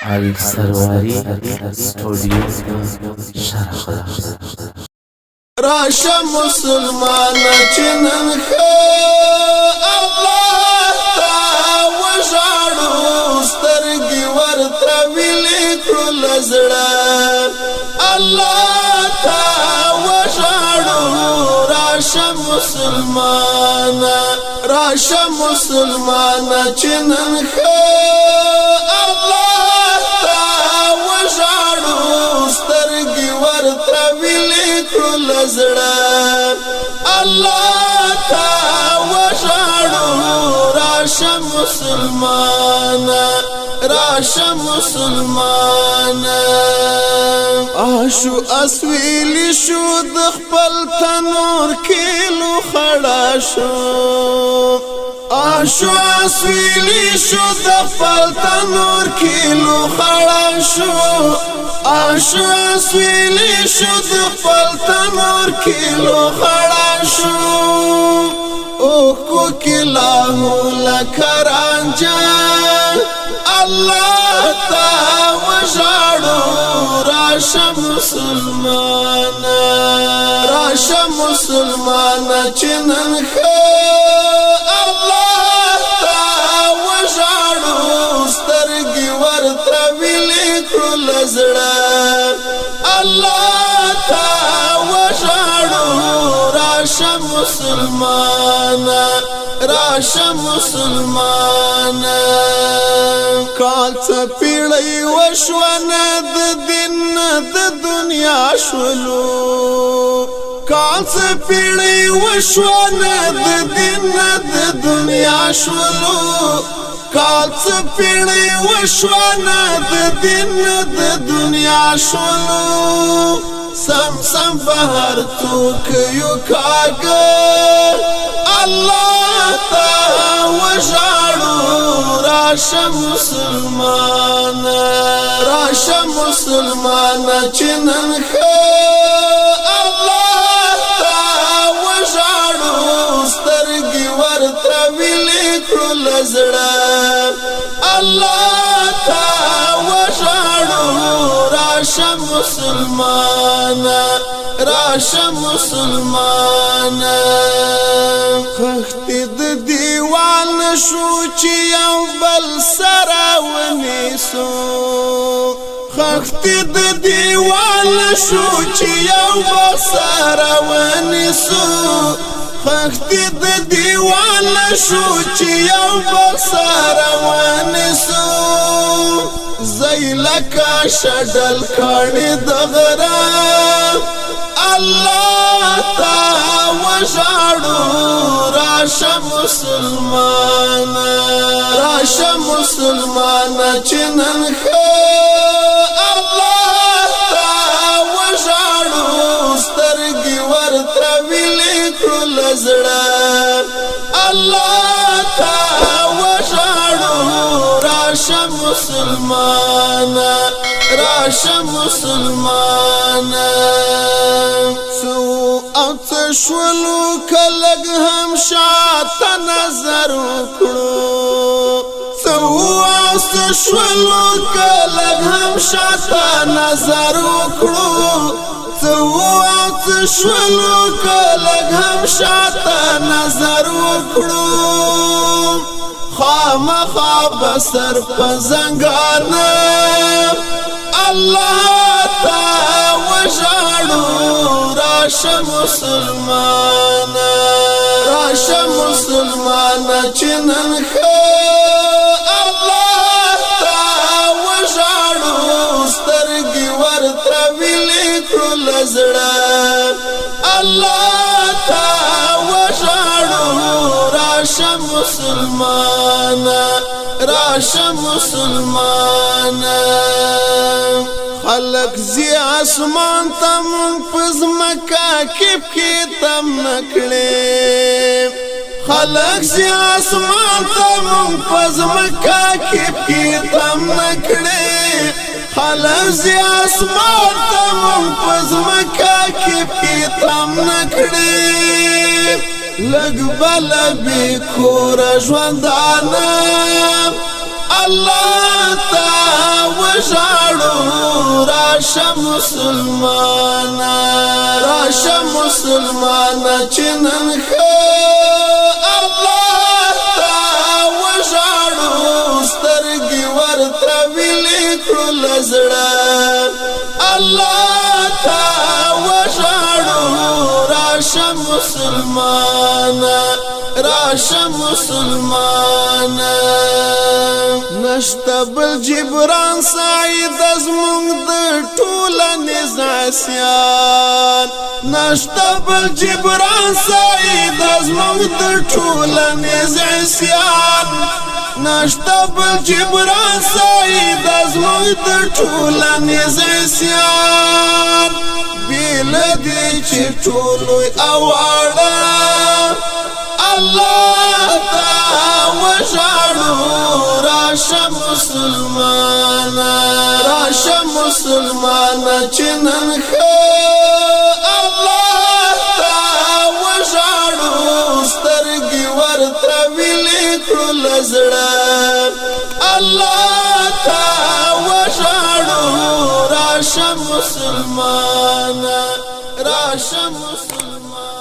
السرواري स्टूडियो شرق راشه مسلمان چنن الله تا وژاړو سترګي ورته ویلې کړل زړه الله تا وژاړو راشه مسلمان چنن الله تا وژاړو سترګي ورته ویلې کړل زړه الله تا وژاړو راشه مسلمان آشو اسویلی شو د خپل تنور کیلو خړا شو آشو اسویلی شو د خپل تنور کیلو خړا شو آشو اسویلی شو د خپل تنور کیلو خړا شو او کو کلاهو لکرانجا الله تا وژاړو راشه مسلمان چنن الله تا وژاړو سترګي ورته ویلې کړل زړه الله تا وژاړو راشه مسلمان کال څه پیړۍ وشونه د دین د دنیا شولو کال څه پیړۍ وشونه د دین د دنیا شولو کال څه پیړۍ وشونه د دین د دنیا شولو سم بهر توک یو کاګه الله تا وژاړو راشه مسلمان چنن الله تا وژاړو سترګي ورته ویلې کړل زړه الله تا وژاړو راشه مسلمان خخت د دیوان شو چې یو بل سره ونیسو خخت د دیوان شو چې یو بل سره ونیسو خخت د دیوان شو چې یو بل سره ونیسو زیلکا شډل کړي د غرام الله تا وژاړو راشه مسلمان چنن الله تا وژاړو سترګي ورته ویلې کړل زړه الله تا وژاړو راشه مسلمان سو او تشولو کلګ هم شاته نظر وکړو سو او تشولو کلګ هم شاته نظر وکړو سو او تشولو کلګ هم شاته نظر وکړو خامخا بسر پزنګان الله تا وژاړو راشه مسلمان چنن الله تا وژاړو سترګي ورته ویلې کړل زړه الله تا وژاړو راشه مسلمان خلق زی اسمان تم پزمکا کې تم نکړې خلق زی اسمان تم پزمکا کې تم نکړې خلق زی اسمان تم پزمکا کې تم نکړې لګ بل به کور ژوندانه الله تا راشه مسلمانا راشه مسلمانا چې نن ښه الله ته وژاړو سترګې ورته ویلې کړو له زړه الله ته وژاړو راشه مسلمانا راشه مسلمانا نشته بل جبران سعید زمونږ د ټولنې عصیان نشته بل جبران سعید زمونږ د ټولنې عصیان نشته بل جبران سعید زمونږ د ټولنې عصیان بیل دې چې ټولوی اواړه الله تا وژاړو راشه مسلمانا راشه مسلمانا چې نن ښه الله تا وژاړو سترګې ورته ویلې کړو له زړه الله تا وژاړو راشه مسلمانا راشه مسلمانا